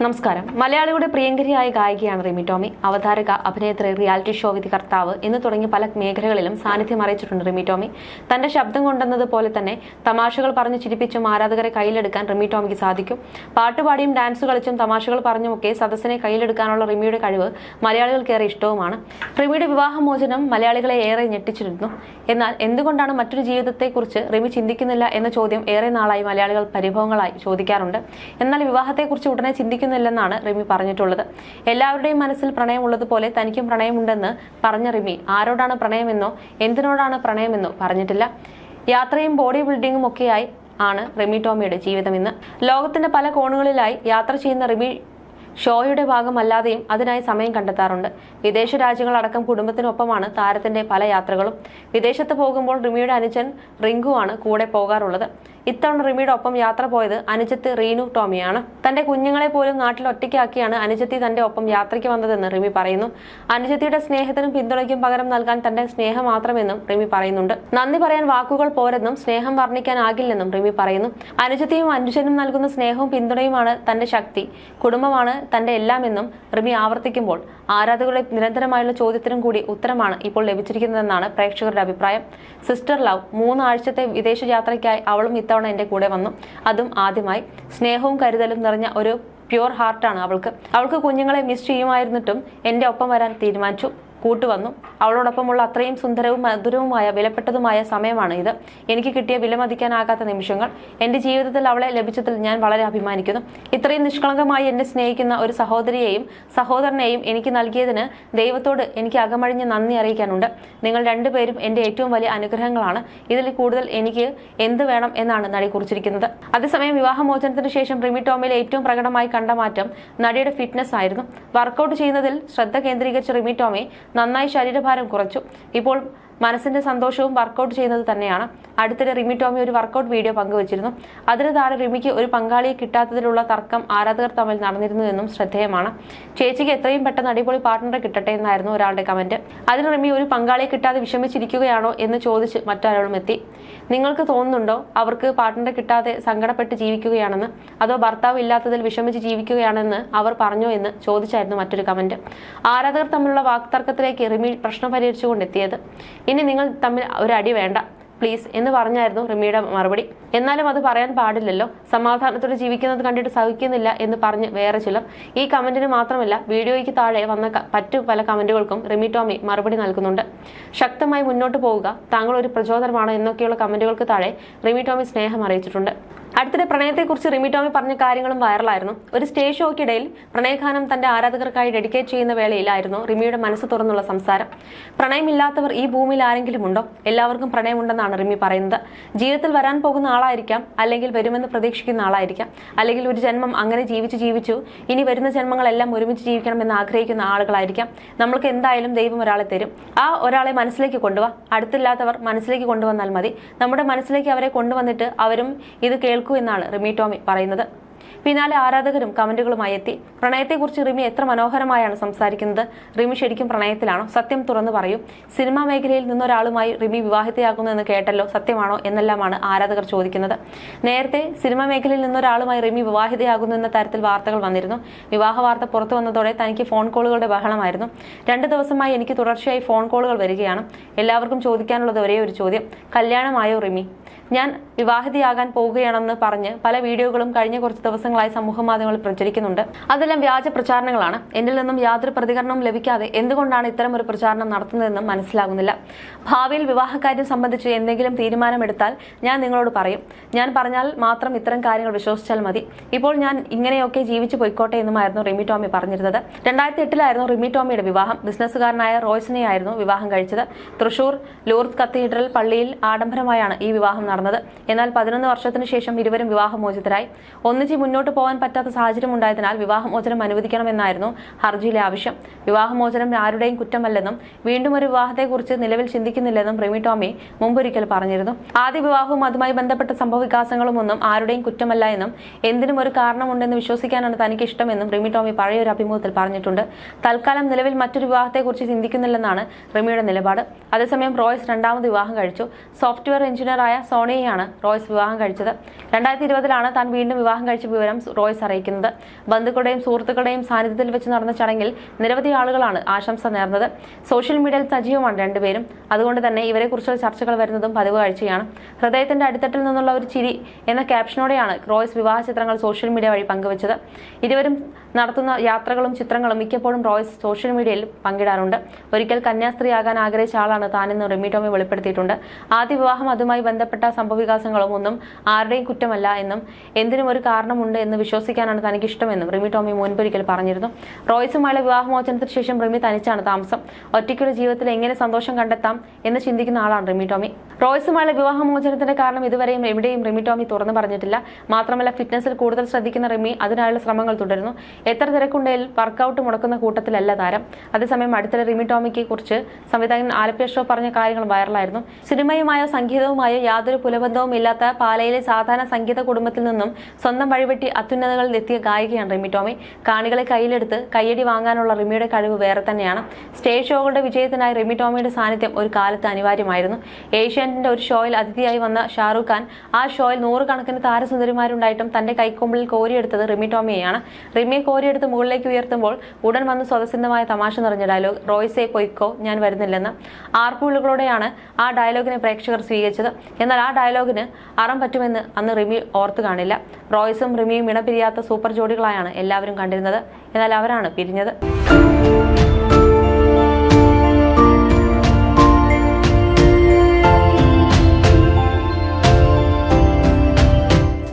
നമസ്കാരം. മലയാളികളുടെ പ്രിയങ്കരിയായ ഗായികയാണ് റിമി ടോമി. അവതാരക, അഭിനേത്രി, reality show വിധികർത്താവ് എന്ന് തുടങ്ങി പല മേഖലകളിലും സാന്നിധ്യം അറിയിച്ചിട്ടുണ്ട് റിമി ടോമി. തന്റെ ശബ്ദം കൊണ്ടെന്നതുപോലെ തന്നെ തമാശകൾ പറഞ്ഞു ചിരിപ്പിച്ചും ആരാധകരെ കയ്യിലെടുക്കാൻ റിമി ടോമിക്ക് സാധിക്കും. പാട്ടുപാടിയും ഡാൻസ് കളിച്ചും തമാശകൾ പറഞ്ഞുമൊക്കെ സദസ്സിനെ കയ്യിലെടുക്കാനുള്ള റിമിയുടെ കഴിവ് മലയാളികൾക്കേറെ ഇഷ്ടവുമാണ്. റിമിയുടെ വിവാഹമോചനം മലയാളികളെ ഏറെ ഞെട്ടിച്ചിരുന്നു. എന്നാൽ എന്തുകൊണ്ടാണ് മറ്റൊരു ജീവിതത്തെക്കുറിച്ച് റിമി ചിന്തിക്കുന്നില്ല എന്ന ചോദ്യം ഏറെ നാളായി മലയാളികൾ പരിഭവങ്ങളായി ചോദിക്കാറുണ്ട്. എന്നാൽ വിവാഹത്തെക്കുറിച്ച് ഉടനെ ചിന്തിക്കുന്നില്ലെന്നാണ് റിമി പറഞ്ഞിട്ടുള്ളത്. എല്ലാവരുടെയും മനസ്സിൽ പ്രണയമുള്ളതുപോലെ തനിക്കും പ്രണയമുണ്ടെന്ന് പറഞ്ഞ റിമി ആരോടാണ് പ്രണയമെന്നോ എന്തിനോടാണ് പ്രണയമെന്നോ പറഞ്ഞിട്ടില്ല. യാത്രയും ബോഡി ബിൽഡിംഗും ഒക്കെയായി ആണ് റിമി ടോമിയുടെ ജീവിതം ഇന്ന്. ലോകത്തിന്റെ പല കോണുകളിലായി യാത്ര ചെയ്യുന്ന റിമി ഷോയുടെ ഭാഗമല്ലാതെയും അതിനായി സമയം കണ്ടെത്താറുണ്ട്. വിദേശ രാജ്യങ്ങളടക്കം കുടുംബത്തിനൊപ്പമാണ് താരത്തിന്റെ പല യാത്രകളും. വിദേശത്ത് പോകുമ്പോൾ റിമിയുടെ അനുജൻ റിങ്കു ആണ് കൂടെ പോകാറുള്ളത്. ഇത്തവണ റിമിയുടെ ഒപ്പം യാത്ര പോയത് അനുജത്ത് റീനു ടോമിയാണ്. തന്റെ കുഞ്ഞുങ്ങളെ പോലും നാട്ടിൽ ഒറ്റയ്ക്കാക്കിയാണ് അനുജത്തി തന്റെ ഒപ്പം യാത്രയ്ക്ക് വന്നതെന്ന് റിമി പറയുന്നു. അനുജത്തിയുടെ സ്നേഹത്തിനും പിന്തുണയ്ക്കും പകരം നൽകാൻ തന്റെ സ്നേഹം മാത്രമെന്നും റിമി പറയുന്നുണ്ട്. നന്ദി പറയാൻ വാക്കുകൾ പോരെന്നും സ്നേഹം വർണ്ണിക്കാനാകില്ലെന്നും റിമി പറയുന്നു. അനുജത്തിയും അനുജനും നൽകുന്ന സ്നേഹവും പിന്തുണയുമാണ് തന്റെ ശക്തി, കുടുംബമാണ് തന്റെ എല്ലാമെന്നും റിമി ആവർത്തിക്കുമ്പോൾ ആരാധകരുടെ നിരന്തരമായുള്ള ചോദ്യത്തിനും കൂടി ഉത്തരമാണ് ഇപ്പോൾ ലഭിച്ചിരിക്കുന്നതെന്നാണ് പ്രേക്ഷകരുടെ അഭിപ്രായം. സിസ്റ്റർ ലവ് 3 ആഴ്ചത്തെ വിദേശ യാത്രയ്ക്കായി അവളും ഇത്തവണ എന്റെ കൂടെ വന്നു. അതും ആദ്യമായി. സ്നേഹവും കരുതലും നിറഞ്ഞ ഒരു പ്യൂർ ഹാർട്ടാണ് അവൾക്ക് കുഞ്ഞുങ്ങളെ മിസ് ചെയ്യുമായിരുന്നിട്ടും എന്റെ ഒപ്പം വരാൻ തീരുമാനിച്ചു. കൂട്ടുവന്നു. അവളോടൊപ്പമുള്ള അത്രയും സുന്ദരവും മധുരവുമായ വിലപ്പെട്ടതുമായ സമയമാണ് ഇത്. എനിക്ക് കിട്ടിയ വിലമതിക്കാനാകാത്ത നിമിഷങ്ങൾ. എന്റെ ജീവിതത്തിൽ അവളെ ലഭിച്ചതിൽ ഞാൻ വളരെ അഭിമാനിക്കുന്നു. ഇത്രയും നിഷ്കളങ്കമായി എന്നെ സ്നേഹിക്കുന്ന ഒരു സഹോദരിയെയും സഹോദരനെയും എനിക്ക് നൽകിയതിന് ദൈവത്തോട് എനിക്ക് അകമഴിഞ്ഞ് നന്ദി അറിയിക്കാനുണ്ട്. നിങ്ങൾ രണ്ടുപേരും എന്റെ ഏറ്റവും വലിയ അനുഗ്രഹങ്ങളാണ്. ഇതിൽ കൂടുതൽ എനിക്ക് എന്ത് വേണം എന്നാണ് നടി കുറിച്ചിരിക്കുന്നത്. അതേസമയം വിവാഹമോചനത്തിന് ശേഷം റിമി ടോമിയിൽ ഏറ്റവും പ്രകടമായി കണ്ട മാറ്റം നടിയുടെ ഫിറ്റ്നസ് ആയിരുന്നു. വർക്കൗട്ട് ചെയ്യുന്നതിൽ ശ്രദ്ധ കേന്ദ്രീകരിച്ച റിമി ടോമി നന്നായി ശരീരഭാരം കുറച്ചു. ഇപ്പോൾ മനസ്സിന്റെ സന്തോഷവും വർക്കൗട്ട് ചെയ്യുന്നത് തന്നെയാണ്. അടുത്തിടെ റിമി ടോമി ഒരു വർക്കൗട്ട് വീഡിയോ പങ്കുവച്ചിരുന്നു. അതിന് താഴെ റിമിക്ക് ഒരു പങ്കാളിയെ കിട്ടാത്തതിലുള്ള തർക്കം ആരാധകർ തമ്മിൽ നടന്നിരുന്നു എന്നും ശ്രദ്ധേയമാണ്. ചേച്ചിക്ക് എത്രയും പെട്ടെന്ന് അടിപൊളി പാർട്ണറെ കിട്ടട്ടെ എന്നായിരുന്നു ഒരാളുടെ കമന്റ്. അതിന് റിമി ഒരു പങ്കാളിയെ കിട്ടാതെ വിഷമിച്ചിരിക്കുകയാണോ എന്ന് ചോദിച്ച് മറ്റാരോളും എത്തി. നിങ്ങൾക്ക് തോന്നുന്നുണ്ടോ അവർക്ക് പാർട്ണറെ കിട്ടാതെ സങ്കടപ്പെട്ട് ജീവിക്കുകയാണെന്ന്, അതോ ഭർത്താവ് ഇല്ലാത്തതിൽ വിഷമിച്ച് ജീവിക്കുകയാണെന്ന് അവർ പറഞ്ഞോ എന്ന് ചോദിച്ചായിരുന്നു മറ്റൊരു കമന്റ്. ആരാധകർ തമ്മിലുള്ള വാക്തർക്കത്തിലേക്ക് റിമി പ്രശ്നം പരിഹരിച്ചുകൊണ്ടെത്തിയത്. ഇനി നിങ്ങൾ തമ്മിൽ ഒരു അടി വേണ്ട പ്ലീസ് എന്ന് പറഞ്ഞായിരുന്നു റിമിയുടെ മറുപടി. എന്നാലും അത് പറയാൻ പാടില്ലല്ലോ. സമാധാനത്തോടെ ജീവിക്കുന്നത് കണ്ടിട്ട് സഹിക്കുന്നില്ല എന്ന് പറഞ്ഞ് വേറെ ചിലർ. ഈ കമന്റിന് മാത്രമല്ല വീഡിയോയ്ക്ക് താഴെ വന്ന മറ്റു പല കമന്റുകൾക്കും റിമി ടോമി മറുപടി നൽകുന്നുണ്ട്. ശക്തമായി മുന്നോട്ട് പോവുക, താങ്കൾ ഒരു പ്രചോദനമാണ് എന്നൊക്കെയുള്ള കമന്റുകൾക്ക് താഴെ റിമി ടോമി സ്നേഹം അറിയിച്ചിട്ടുണ്ട്. അടുത്തിടെ പ്രണയത്തെക്കുറിച്ച് റിമി ടോമി പറഞ്ഞ കാര്യങ്ങളും വൈറലായിരുന്നു. ഒരു സ്റ്റേജ് ഷോയ്ക്കിടയിൽ പ്രണയഗാനം തന്റെ ആരാധകർക്കായി ഡെഡിക്കേറ്റ് ചെയ്യുന്ന വേളയിലായിരുന്നു റിമിയുടെ മനസ്സ് തുറന്നുള്ള സംസാരം. പ്രണയമില്ലാത്തവർ ഈ ഭൂമിയിൽ ആരെങ്കിലും ഉണ്ടോ? എല്ലാവർക്കും പ്രണയമുണ്ടെന്നാണ് റിമി പറയുന്നത്. ജീവിതത്തിൽ വരാൻ പോകുന്ന ആളായിരിക്കാം, അല്ലെങ്കിൽ വരുമെന്ന് പ്രതീക്ഷിക്കുന്ന ആളായിരിക്കാം, അല്ലെങ്കിൽ ഒരു ജന്മം അങ്ങനെ ജീവിച്ചു ഇനി വരുന്ന ജന്മങ്ങളെല്ലാം ഒരുമിച്ച് ജീവിക്കണമെന്ന് ആഗ്രഹിക്കുന്ന ആളുകളായിരിക്കാം. നമ്മൾക്ക് എന്തായാലും ദൈവം ഒരാളെ തരും. ആ ഒരാളെ മനസ്സിലേക്ക് കൊണ്ടുപോവാ. അടുത്തില്ലാത്തവർ മനസ്സിലേക്ക് കൊണ്ടുവന്നാൽ മതി. നമ്മുടെ മനസ്സിലേക്ക് അവരെ കൊണ്ടുവന്നിട്ട് അവരും ഇത് കേൾക്കൂ എന്നാണ് റിമി ടോമി പറയുന്നത്. പിന്നാലെ ആരാധകരും കമന്റുകളുമായി എത്തി. പ്രണയത്തെക്കുറിച്ച് റിമി എത്ര മനോഹരമായാണ് സംസാരിക്കുന്നത്. റിമി ശരിക്കും പ്രണയത്തിലാണോ? സത്യം തുറന്നു പറയൂ. സിനിമാ മേഖലയിൽ നിന്നൊരാളുമായി റിമി വിവാഹിതയാകുന്നു എന്ന് കേട്ടല്ലോ, സത്യമാണോ എന്നെല്ലാമാണ് ആരാധകർ ചോദിക്കുന്നത്. നേരത്തെ സിനിമാ മേഖലയിൽ നിന്നൊരാളുമായി റിമി വിവാഹിതയാകുന്നു എന്ന തരത്തിൽ വാർത്തകൾ വന്നിരുന്നു. വിവാഹ വാർത്ത പുറത്തു വന്നതോടെ തനിക്ക് ഫോൺ കോളുകളുടെ ബഹളമായിരുന്നു. 2 ദിവസമായി എനിക്ക് തുടർച്ചയായി ഫോൺ കോളുകൾ വരികയാണ്. എല്ലാവർക്കും ചോദിക്കാനുള്ളത് ഒരേ ഒരു ചോദ്യം, കല്യാണമായോ റിമി? ഞാൻ വിവാഹിതയാകാൻ പോവുകയാണെന്ന് പറഞ്ഞ് പല വീഡിയോകളും കഴിഞ്ഞ കുറച്ച് ദിവസങ്ങളായി സമൂഹ മാധ്യമങ്ങളിൽ പ്രചരിക്കുന്നുണ്ട്. അതെല്ലാം വ്യാജ പ്രചാരണങ്ങളാണ്. എന്നിൽ നിന്നും യാതൊരു പ്രതികരണവും ലഭിക്കാതെ എന്തുകൊണ്ടാണ് ഇത്തരം ഒരു പ്രചാരണം നടത്തുന്നതെന്നും മനസ്സിലാകുന്നില്ല. ഭാവിയിൽ വിവാഹകാര്യം സംബന്ധിച്ച് എന്തെങ്കിലും തീരുമാനമെടുത്താൽ ഞാൻ നിങ്ങളോട് പറയും. ഞാൻ പറഞ്ഞാൽ മാത്രം ഇത്തരം കാര്യങ്ങൾ വിശ്വസിച്ചാൽ മതി. ഇപ്പോൾ ഞാൻ ഇങ്ങനെയൊക്കെ ജീവിച്ചു പോയിക്കോട്ടെ എന്നുമായിരുന്നു റിമി ടോമി പറഞ്ഞിരുന്നത്. 2008 റിമി ടോമിയുടെ വിവാഹം. ബിസിനസ്സുകാരനായ റോയ്സിനെയായിരുന്നു വിവാഹം കഴിച്ചത്. തൃശൂർ ലൂർദ് കത്തീഡ്രൽ പള്ളിയിൽ ആഡംബരമായാണ് ഈ വിവാഹം നടന്നത്. എന്നാൽ 11 വർഷത്തിനു ശേഷം ഇരുവരും വിവാഹമോചിതരായി. ഒന്നിച്ച് മുന്നോട്ട് പോകാൻ പറ്റാത്ത സാഹചര്യം ഉണ്ടായതിനാൽ വിവാഹമോചനം അനുവദിക്കണമെന്നായിരുന്നു ഹർജിയിലെ ആവശ്യം. വിവാഹമോചനം ആരുടെയും കുറ്റമല്ലെന്നും വീണ്ടും ഒരു വിവാഹത്തെക്കുറിച്ച് നിലവിൽ ചിന്തിക്കുന്നില്ലെന്നും റിമി ടോമി മുമ്പൊരിക്കൽ പറഞ്ഞിരുന്നു. ആദ്യ വിവാഹവും അതുമായി ബന്ധപ്പെട്ട സംഭവവികാസങ്ങളും ഒന്നും ആരുടെയും കുറ്റമല്ല എന്നും എന്തിനും ഒരു കാരണമുണ്ടെന്ന് വിശ്വസിക്കാനാണ് തനിക്ക് ഇഷ്ടമെന്നും റിമി ടോമി പഴയൊരു അഭിമുഖത്തിൽ പറഞ്ഞിട്ടുണ്ട്. തൽക്കാലം നിലവിൽ മറ്റൊരു വിവാഹത്തെക്കുറിച്ച് ചിന്തിക്കുന്നില്ലെന്നാണ് റിമിയുടെ നിലപാട്. അതേസമയം റോയ്സ് 2ാമത് വിവാഹം കഴിച്ചു. സോഫ്റ്റ്വെയർ എഞ്ചിനീയറായ സോണി സോണിയെയാണ് റോയ്സ് വിവാഹം കഴിച്ചത്. 2020 താൻ വീണ്ടും വിവാഹം കഴിച്ച വിവരം റോയ്സ് അറിയിക്കുന്നത്. ബന്ധുക്കളുടെയും സുഹൃത്തുക്കളുടെയും സാന്നിധ്യത്തിൽ വെച്ച് നടന്ന ചടങ്ങിൽ നിരവധി ആളുകളാണ് ആശംസ നേർന്നത്. സോഷ്യൽ മീഡിയയിൽ സജീവമാണ് രണ്ടുപേരും. അതുകൊണ്ട് തന്നെ ഇവരെക്കുറിച്ചുള്ള ചർച്ചകൾ വരുന്നതും പതിവ് കാഴ്ചയാണ്. ഹൃദയത്തിന്റെ അടിത്തട്ടിൽ നിന്നുള്ള ഒരു ചിരി എന്ന ക്യാപ്ഷനോടെയാണ് റോയ്സ് വിവാഹ ചിത്രങ്ങൾ സോഷ്യൽ മീഡിയ വഴി പങ്കുവച്ചത്. ഇരുവരും നടത്തുന്ന യാത്രകളും ചിത്രങ്ങളും മിക്കപ്പോഴും റോയ്സ് സോഷ്യൽ മീഡിയയിൽ പങ്കിടാറുണ്ട്. ഒരിക്കൽ കന്യാസ്ത്രീയാകാൻ ആഗ്രഹിച്ച ആളാണ് താനെന്ന് റിമി ടോമി വെളിപ്പെടുത്തിയിട്ടുണ്ട്. ആദ്യ വിവാഹം, അതുമായി ബന്ധപ്പെട്ട സംഭവവികാസങ്ങളും ഒന്നും ആരുടെയും കുറ്റമല്ല എന്നും എന്തിനും ഒരു കാരണമുണ്ട് എന്ന് വിശ്വസിക്കാനാണ് തനിക്ക് ഇഷ്ടമെന്നും റിമി ടോമി മുൻപൊരിക്കൽ പറഞ്ഞിരുന്നു. റോയ്സുമായുള്ള വിവാഹമോചനത്തിന് ശേഷം റിമി തനിച്ചാണ് താമസം. ഒറ്റയ്ക്കുള്ള ജീവിതത്തിൽ എങ്ങനെ സന്തോഷം കണ്ടെത്താം എന്ന് ചിന്തിക്കുന്ന ആളാണ് റിമി ടോമി. റോയ്സുമായുള്ള വിവാഹമോചനത്തിന്റെ കാരണം ഇതുവരെയും എവിടെയും റിമി ടോമി തുറന്നു പറഞ്ഞിട്ടില്ല. മാത്രമല്ല, ഫിറ്റ്നസിൽ കൂടുതൽ ശ്രദ്ധിക്കുന്ന റിമി അതിനായുള്ള ശ്രമങ്ങൾ തുടരുന്നു. എത്ര തിരക്കുണ്ടെങ്കിൽ വർക്കൗട്ട് മുടക്കുന്ന കൂട്ടത്തിലല്ല താരം. അതേസമയം അടുത്തിടെ റിമി ടോമിക്ക് കുറിച്ച് സംവിധായകൻ ആലപ്പി ഷോ പറഞ്ഞ കാര്യങ്ങൾ വൈറലായിരുന്നു. സിനിമയുമായോ സംഗീതവുമായോ യാതൊരു പുലബന്ധവും ഇല്ലാത്ത പാലയിലെ സാധാരണ സംഗീത കുടുംബത്തിൽ നിന്നും സ്വന്തം വഴിവെട്ടി അത്യുന്നതകളിൽ എത്തിയ ഗായികയാണ് റിമി ടോമി. കാണികളെ കയ്യിലെടുത്ത് കയ്യടി വാങ്ങാനുള്ള റിമിയുടെ കഴിവ് വേറെ തന്നെയാണ്. സ്റ്റേജ് ഷോകളുടെ വിജയത്തിനായി റിമി ടോമിയുടെ സാന്നിധ്യം ഒരു കാലത്ത് അനിവാര്യമായിരുന്നു. ഏഷ്യാനെറ്റിന്റെ ഒരു ഷോയിൽ അതിഥിയായി വന്ന ഷാറൂഖ് ഖാൻ ആ ഷോയിൽ നൂറുകണക്കിന് താരസുന്ദരിമാരുണ്ടായിട്ടും തന്റെ കൈക്കൊമ്പിളിൽ കോരിയെടുത്തത് റിമി ടോമിയെയാണ്. റിമിയെ കോരിയെടുത്ത് മുകളിലേക്ക് ഉയർത്തുമ്പോൾ ഉടൻ വന്ന് സ്വതസിദ്ധമായ തമാശ നിറഞ്ഞ ഡയലോഗ് "റോയ്സേ പൊയ്ക്കോ, ഞാൻ വരുന്നില്ലെന്ന്" ആർപ്പുവിളികളോടെയാണ് ആ ഡയലോഗിനെ പ്രേക്ഷകർ സ്വീകരിച്ചത്. എന്നാൽ ആ ഡയലോഗിന് അറം പറ്റുമെന്ന് അന്ന് റിമി ഓർത്തു കാണില്ല. റോയ്സും റിമിയും ഇണപിരിയാത്ത സൂപ്പർ ജോഡികളായാണ് എല്ലാവരും കണ്ടിരുന്നത്. എന്നാൽ അവരാണ് പിരിഞ്ഞത്.